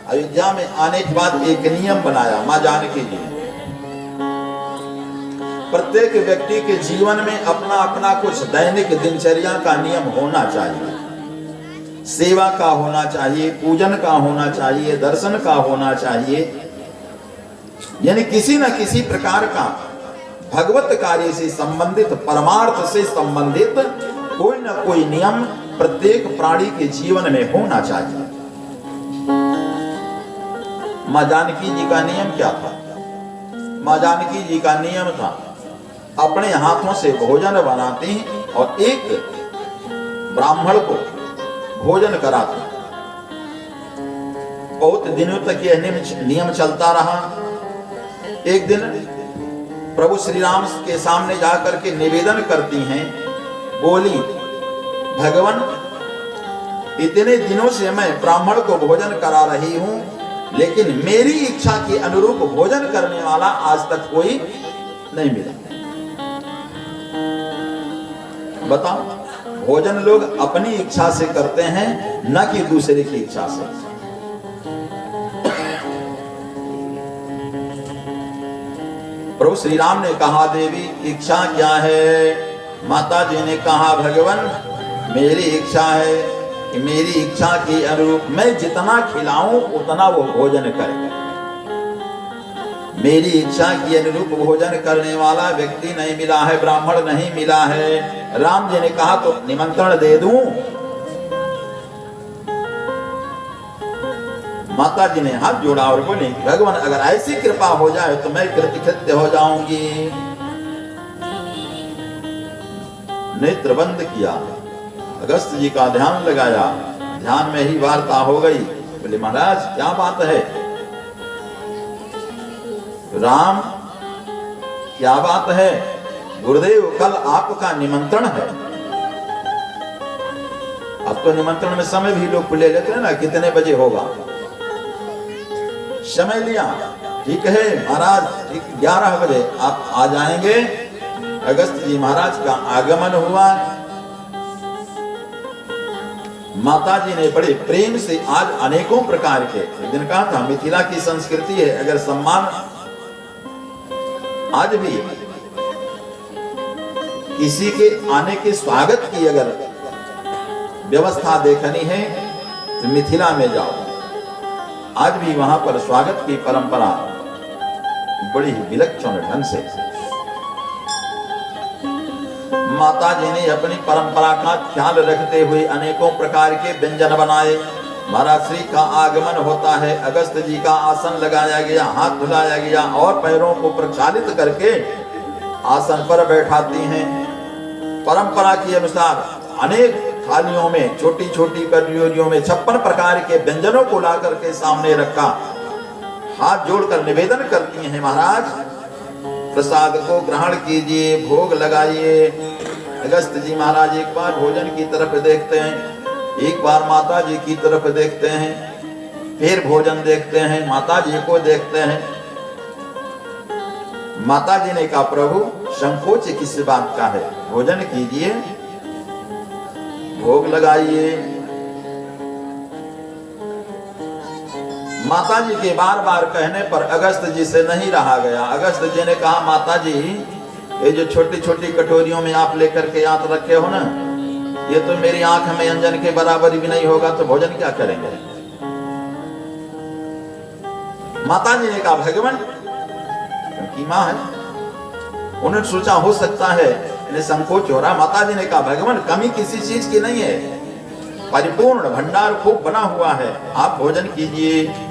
अयोध्या में आने के बाद एक नियम बनाया मां जानकी जी ने, प्रत्येक व्यक्ति के जीवन में अपना अपना कुछ दैनिक दिनचर्या का नियम होना चाहिए। सेवा का होना चाहिए, पूजन का होना चाहिए, दर्शन का होना चाहिए, यानी किसी न किसी प्रकार का भगवत कार्य से संबंधित, परमार्थ से संबंधित कोई न कोई नियम प्रत्येक प्राणी के जीवन में होना चाहिए। मां जानकी जी का नियम क्या था? मां जानकी जी का नियम था, अपने हाथों से भोजन बनाती और एक ब्राह्मण को भोजन कराती। बहुत दिनों तक यह नियम चलता रहा। एक दिन प्रभु श्री राम के सामने जाकर के निवेदन करती हैं, बोली, भगवान इतने दिनों से मैं ब्राह्मण को भोजन करा रही हूं, लेकिन मेरी इच्छा के अनुरूप भोजन करने वाला आज तक कोई नहीं मिला। बताओ, भोजन लोग अपनी इच्छा से करते हैं, न कि दूसरे की इच्छा से। प्रभु श्री राम ने कहा, देवी इच्छा क्या है? माता जी ने कहा, भगवान मेरी इच्छा है कि मेरी इच्छा के अनुरूप मैं जितना खिलाऊं उतना वो भोजन करे। मेरी इच्छा के अनुरूप भोजन करने वाला व्यक्ति नहीं मिला है, ब्राह्मण नहीं मिला है। राम जी ने कहा, तो निमंत्रण दे दूं? माता जी ने हाथ जोड़ा और बोले, भगवान अगर ऐसी कृपा हो जाए तो मैं कृतकृत्य हो जाऊंगी। नेत्र बंद किया, अगस्त जी का ध्यान लगाया, ध्यान में ही वार्ता हो गई। बोले, महाराज क्या बात है? राम क्या बात है? गुरुदेव कल आपका निमंत्रण है। अब तो निमंत्रण में समय भी लोग ले लेते हैं ना, कितने बजे होगा, समय लिया। ठीक है महाराज, ठीक 11 बजे आप आ जाएंगे। अगस्त जी महाराज का आगमन हुआ। माता जी ने बड़े प्रेम से आज अनेकों प्रकार के, एक दिन कहा था मिथिला की संस्कृति है, अगर सम्मान आज भी किसी के आने के स्वागत की अगर व्यवस्था देखनी है तो मिथिला में जाओ। आज भी वहां पर स्वागत की परंपरा बड़ी विलक्षण ढंग से। माता जी ने अपनी परंपरा का ख्याल रखते हुए अनेकों प्रकार के व्यंजन बनाए। महाराज श्री का आगमन होता है, अगस्त जी का आसन लगाया गया, हाथ धुलाया गया और पैरों को प्रक्षालित करके आसन पर बैठाती हैं। परंपरा के अनुसार अनेक थालियों में, छोटी छोटी कटोरियों में 56 प्रकार के व्यंजनों को ला करके सामने रखा, हाथ जोड़कर निवेदन करती हैं, महाराज प्रसाद को ग्रहण कीजिए, भोग लगाइए। अगस्त जी महाराज एक बार भोजन की तरफ देखते हैं, एक बार माता जी की तरफ देखते हैं, फिर भोजन देखते हैं, माता जी को देखते हैं। माता जी ने कहा प्रभु संकोच किस बात का है, भोजन कीजिए, भोग लगाइए। माता जी के बार बार कहने पर अगस्त जी से नहीं रहा गया। अगस्त जी ने कहा माता जी ये जो छोटी छोटी कटोरियों में आप लेकर के हाथ रखे हो ना, ये तो मेरी आंख में अंजन के बराबर भी नहीं होगा, तो भोजन क्या करेंगे। माता जी ने कहा भगवान, क्योंकि मां है, उन्होंने सोचा हो सकता है इन्हें संकोच हो रहा। माता जी ने कहा भगवान कमी किसी चीज की नहीं है, परिपूर्ण भंडार खूब बना हुआ है, आप भोजन कीजिए।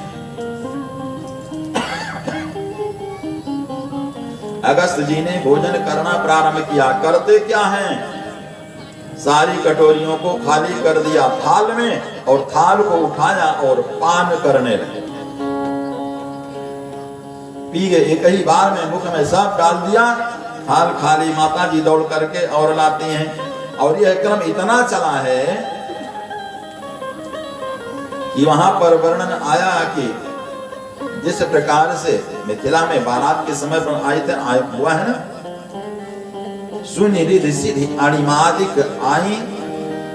अगस्त जी ने भोजन करना प्रारंभ किया। करते क्या हैं, सारी कटोरियों को खाली कर दिया थाल में और थाल को उठाया और पान करने लगे। पी गए, एक ही बार में मुख में सब डाल दिया, थाल खाली। माता जी दौड़ करके और लाती हैं। और यह क्रम इतना चला है कि वहां पर वर्णन आया कि जिस प्रकार से मिथिला में बारात के समय पर आए थे, आय हुआ है ना, सुनिधि सिद्धि अणिमादिक आई।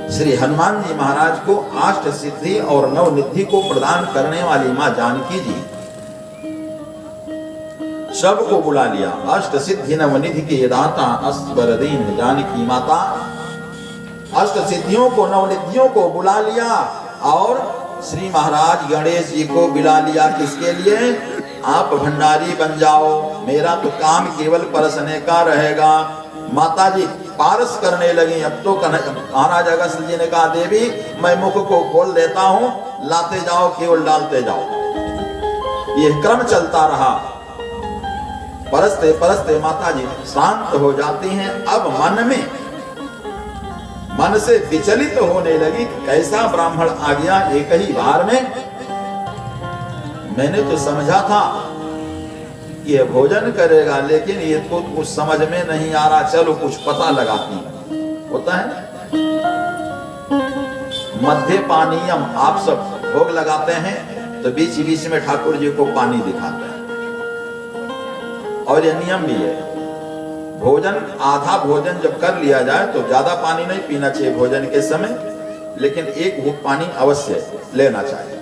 श्री हनुमान जी महाराज को अष्ट सिद्धि और नवनिधि को प्रदान करने वाली मां जानकी जी सबको बुला लिया। अष्ट सिद्धि नवनिधि के दाता अस्वर दीन जानकी माता, अष्ट सिद्धियों को नवनिधियों को बुला लिया और श्री महाराज गणेश जी को बुला लिया। किसके लिए, आप भंडारी बन जाओ, मेरा तो काम केवल परसने का रहेगा। माता जी पारस करने लगी। अब तो महाराज अगस्त जी ने कहा देवी मैं मुख को खोल देता हूं, लाते जाओ, केवल डालते जाओ। यह क्रम चलता रहा। परसते परसते माता जी शांत हो जाती हैं। अब मन से विचलित होने लगी, कैसा ब्राह्मण आ गया एक ही बार में। मैंने तो समझा था ये भोजन करेगा, लेकिन ये तो कुछ समझ में नहीं आ रहा, चलो कुछ पता लगाती होता है। मध्य पानीयम, आप सब भोग लगाते हैं तो बीच बीच में ठाकुर जी को पानी दिखाते हैं। और यह नियम भी है, भोजन आधा भोजन जब कर लिया जाए तो ज्यादा पानी नहीं पीना चाहिए भोजन के समय, लेकिन एक घूंट पानी अवश्य लेना चाहिए।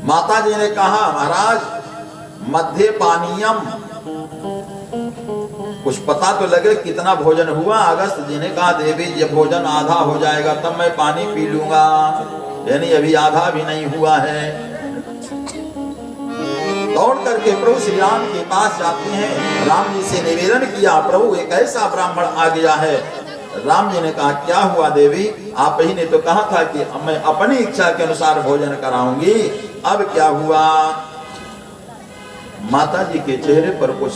माता जी ने कहा महाराज मध्य पानीयम, कुछ पता तो लगे कितना भोजन हुआ। अगस्त जी ने कहा देवी जब भोजन आधा हो जाएगा तब मैं पानी पी लूंगा, यानी अभी आधा भी नहीं हुआ है। दौड़ करके प्रभु श्री राम के पास जाती हैं। राम जी से निवेदन किया प्रभु एक ऐसा ब्राह्मण आ गया है। राम जी ने कहा क्या हुआ देवी, आप ही ने तो कहा था कि मैं अपनी इच्छा के अनुसार भोजन कराऊंगी, अब क्या हुआ। माता जी के चेहरे पर कुछ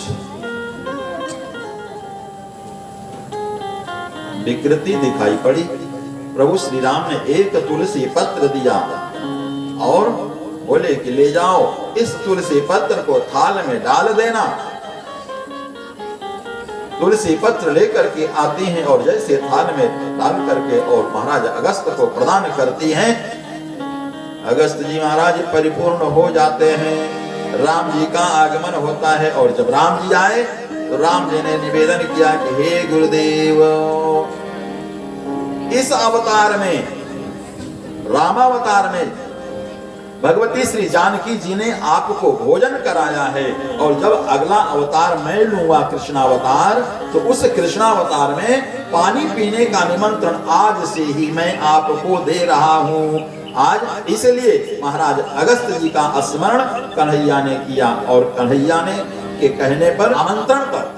विकृति दिखाई पड़ी। प्रभु श्री राम ने एक तुलसी पत्र दिया और बोले कि ले जाओ, इस तुलसी पत्र को थाल में डाल देना। तुलसी पत्र लेकर के आती हैं और जैसे थाल में डाल करके और महाराज अगस्त को प्रदान करती हैं। अगस्त जी महाराज परिपूर्ण हो जाते हैं। राम जी का आगमन होता है और जब राम जी आए तो राम जी ने निवेदन किया कि हे गुरुदेव इस अवतार में, रामावतार में भगवती श्री जानकी जी ने आपको भोजन कराया है, और जब अगला अवतार मैं लूंगा कृष्णावतार, तो उस कृष्णावतार में पानी पीने का निमंत्रण आज से ही मैं आपको दे रहा हूं। आज इसलिए महाराज अगस्त जी का स्मरण कन्हैया ने किया, और कन्हैया ने के कहने पर, आमंत्रण पर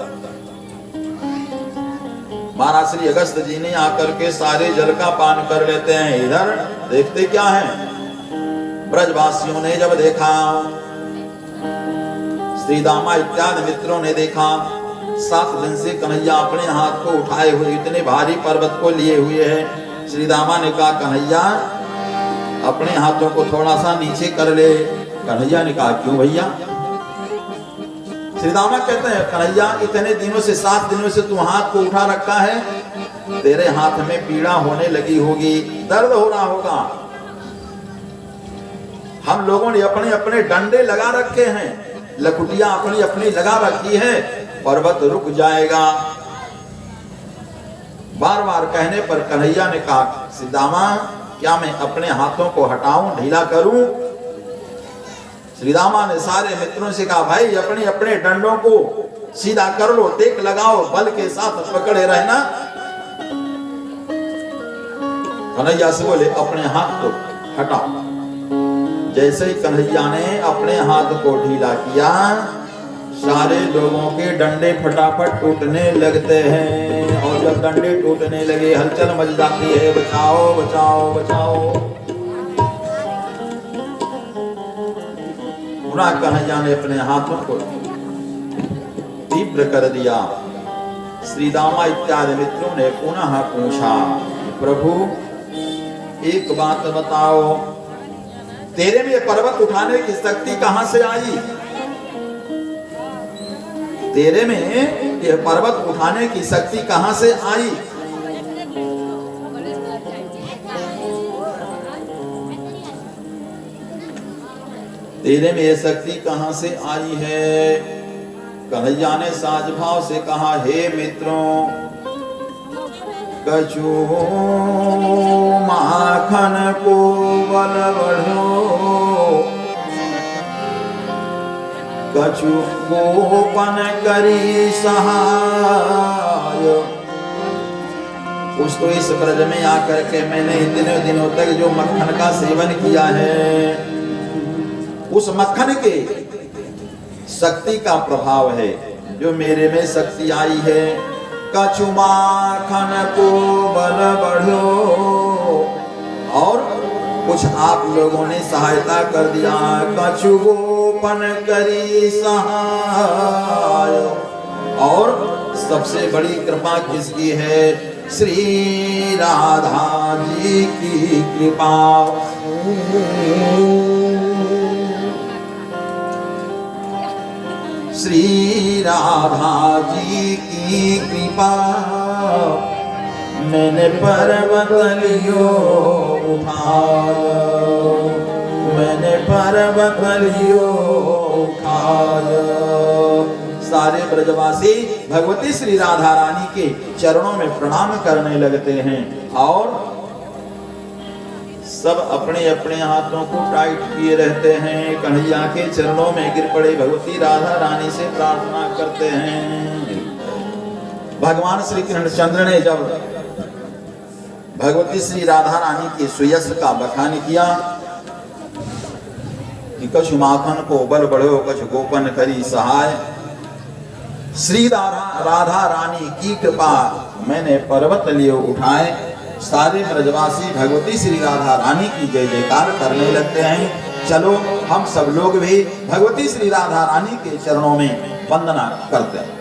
महाराज श्री अगस्त जी ने आकर के सारे जल का पान कर लेते हैं। इधर देखते क्या है, ब्रजवासियों ने जब देखा, श्री दामा इत्यादि मित्रों ने देखा, 7 दिन से कन्हैया अपने हाथ को उठाए हुए इतने भारी पर्वत को लिए हुए हैं। श्री दामा ने कहा, कन्हैया अपने हाथों को थोड़ा सा नीचे कर ले। कन्हैया ने कहा, क्यों भैया? श्री दामा कहते हैं, कन्हैया इतने दिनों से, 7 दिनों से तू हाथ को उठा रखा है, तेरे हाथ में पीड़ा होने लगी होगी, दर्द हो रहा होगा। हम लोगों ने अपने अपने डंडे लगा रखे हैं, लकुटियां अपनी अपनी लगा रखी है, पर्वत रुक जाएगा। बार बार कहने पर कन्हैया ने कहा, श्री दामा क्या मैं अपने हाथों को हटाऊं, ढीला करूं? श्री दामा ने सारे मित्रों से कहा, भाई अपने अपने डंडों को सीधा कर लो, टेक लगाओ, बल के साथ पकड़े रहना। कन्हैया से बोले, अपने हाथ को हटाओ। जैसे ही कन्हैया ने अपने हाथ को ढीला किया, सारे लोगों के डंडे फटाफट टूटने लगते हैं, और जब डंडे टूटने लगे हलचल मच जाती है, बचाओ बचाओ बचाओ। पुनः कन्हैया ने अपने हाथों को तीव्र कर दिया। श्री दामा इत्यादि मित्रों ने पुनः पूछा, प्रभु एक बात बताओ, तेरे में पर्वत उठाने की शक्ति कहां से आई? तेरे में यह पर्वत उठाने की शक्ति कहां से आई? तेरे में यह शक्ति कहां से आई है? कन्हैया ने साज भाव से कहा, हे मित्रों, कछु माखन को बल बढ़ो, कछु गोपन करी सहाय। कुछ तो इस ब्रज में आकर के मैंने इतने दिनों तक जो मक्खन का सेवन किया है, उस मक्खन के शक्ति का प्रभाव है जो मेरे में शक्ति आई है। कछु माखन को बल बढ़ो, और कुछ आप लोगों ने सहायता कर दिया। कछु गोपन करी सहाय, और सबसे बड़ी कृपा किसकी है? श्री राधा जी की कृपा। श्री राधा जी की कृपा, मैंने पर्वत लियो उठाया, मैंने पर्वत लियो उठाया। सारे ब्रजवासी भगवती श्री राधा रानी के चरणों में प्रणाम करने लगते हैं, और सब अपने अपने हाथों को टाइट किए रहते हैं, कन्हैया के चरणों में गिर पड़े भगवती राधा रानी से प्रार्थना करते हैं। भगवान श्री कृष्णचंद्र ने जब भगवती श्री राधा रानी के सुयश का बखान किया कि कछु माखन को बल बढ़ो, कछु गोपन करी सहाय, श्री राधा रानी की कृपा मैंने पर्वत लिए उठाए। सारे ब्रजवासी भगवती श्री राधा रानी की जय जयकार करने लगते हैं। चलो हम सब लोग भी भगवती श्री राधा रानी के चरणों में वंदना करते हैं।